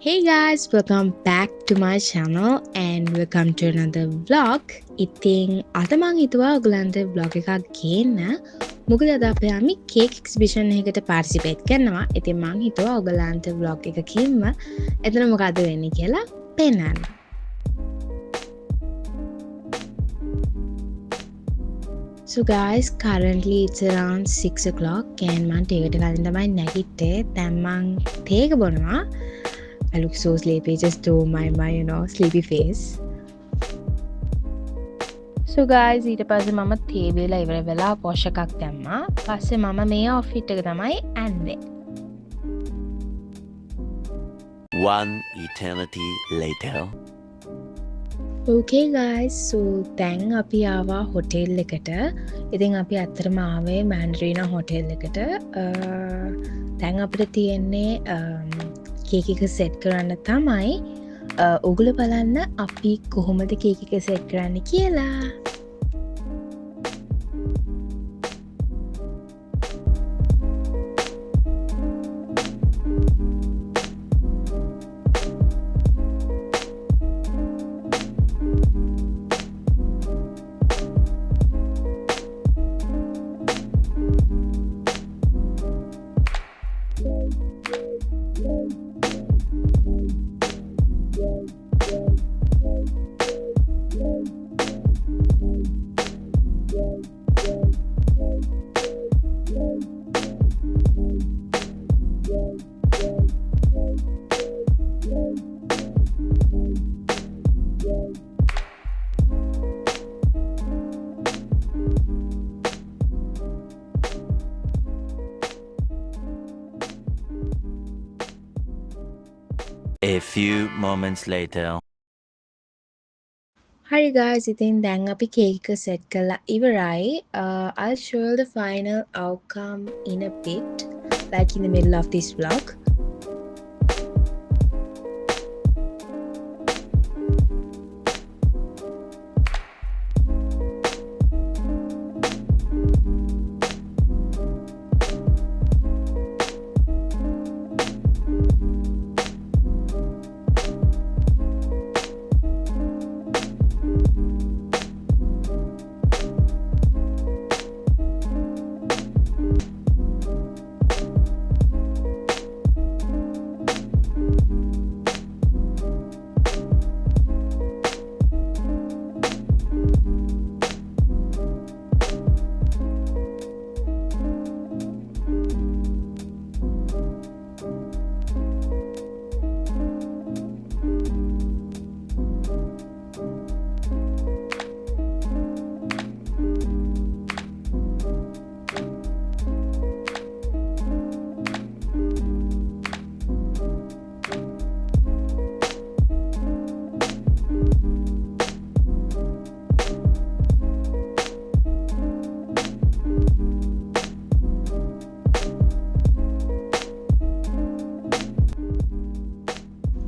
Hey guys, welcome back to my channel and welcome to another vlog. ඉතින් අද මං හිතුවා ඔයගලන්ට vlog එකක් ගේන්න. මොකද අද අපි යමි cake exhibition එකකට participate කරනවා. ඉතින් මං හිතුවා ඔයගලන්ට vlog එකකින්ම එතන මොකද වෙන්නේ කියලා පෙන්නන්න. So guys, currently it's around 6 o'clock and මං ටීකට කලින් තමයි නැගිට්ටේ. දැන් මං තේක බොනවා. I look so sleepy, just do my sleepy face. So guys, ඊට පස්සේ මම තේ වේලා ඉවර වෙලා wash එකක් දැම්මා. පස්සේ මම මේ outfit එක තමයි ඇන්දේ. One eternity later. Okay guys, so දැන් අපි ආවා hotel එකට. ඉතින් අපි අතරම ආවේ Mandarina hotel එකට. දැන් අපිට තියෙන්නේ කේක් එක සෙට් කරන්න තමයි. ඔගොල්ලෝ බලන්න අපි කොහොමද කේක් එක සෙට් කරන්න කියලා. A few moments later. Hi guys, ඉතින් දැන් අපි කේක් එක සෙට් කරලා ඉවරයි. I'll show you the final outcome in a bit, like in the middle of this vlog.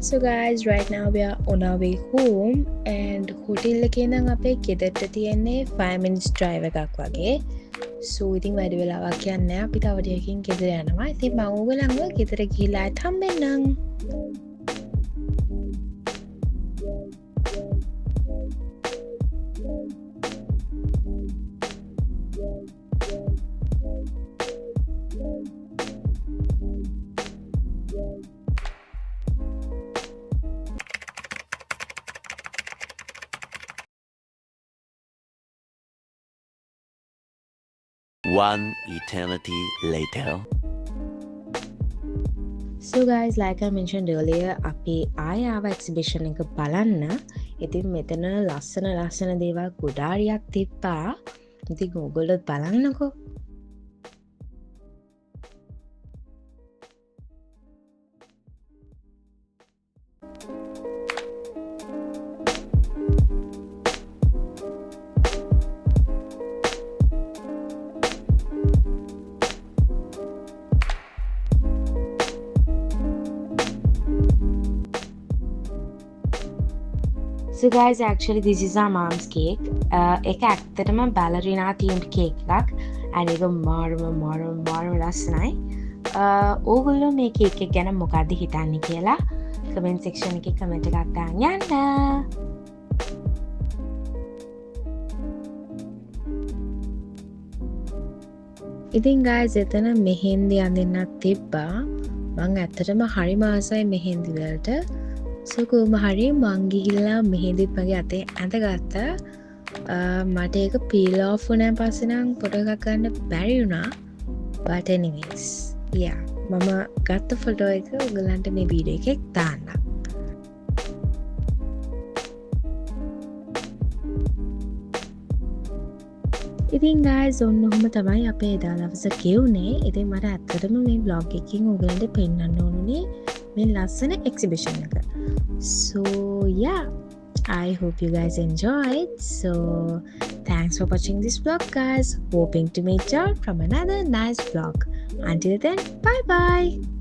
So guys, right now we are on our way home and hotel එකේ ඉඳන් අපේ ගෙදරට තියෙන්නේ 5 minutes drive එකක් වගේ. So ඉතින් වැඩි වෙලාවක් යන්නේ නැහැ. අපි තව ටිකකින් ගෙදර යනවා. ඉතින් මම ඕගොල්ලන්ව ගෙදර ගිහිල්ලා හම්බෙන්නම්. One eternity later. So guys, like I mentioned earlier, අපි ආයාව exhibition එක බලන්න. ඉතින් මෙතන ලස්සන දේවල් ගොඩාරියක් තිබ්බා. ඉතින් ඕගොල්ලෝ බලන්නකෝ. So guys, actually this is our mom's cake. ඒක ඇත්තටම ballerina themed cake එකක්. and ඒක මාරම ලස්සනයි. ඕගොල්ලෝ මේ කේක් එක ගැන මොකක්ද හිතන්නේ කියලා කමෙන්ට් සෙක්ෂන් එකේ කමෙන්ට් එකක් දාන්න යන්න. ඉතින් guys එතන මෙහෙන්දි අඳින්නත් තිබ්බා. මං ඇත්තටම හරි ආසයි මෙහෙන්දි වලට. So කොහොම හරි මං ගිහිල්ලා මෙහෙන්දිත් මගේ අතේ ඇඳගත්තා. මට ඒක peel off වුණාන් පස්සේ නම් ෆොටෝ එකක් ගන්න බැරි වුණා. But anyways, yeah. මම ගත්ත ෆොටෝ එක ඔයගලන්ට මේ වීඩියෝ එකේ දාන්නම්. ඉතින් guys ඔන්න ඔහොම තමයි අපේ එදා දවස ගෙවුනේ. ඉතින් මට ඇත්තටම මේ vlog එකකින් ඔයගලන්ට පෙන්නන්න ඕනුනේ මේ ලස්සන exhibition එක. So yeah, I hope you guys enjoyed. So thanks for watching this vlog guys. Hoping to meet you all from another nice vlog. Until then, bye bye.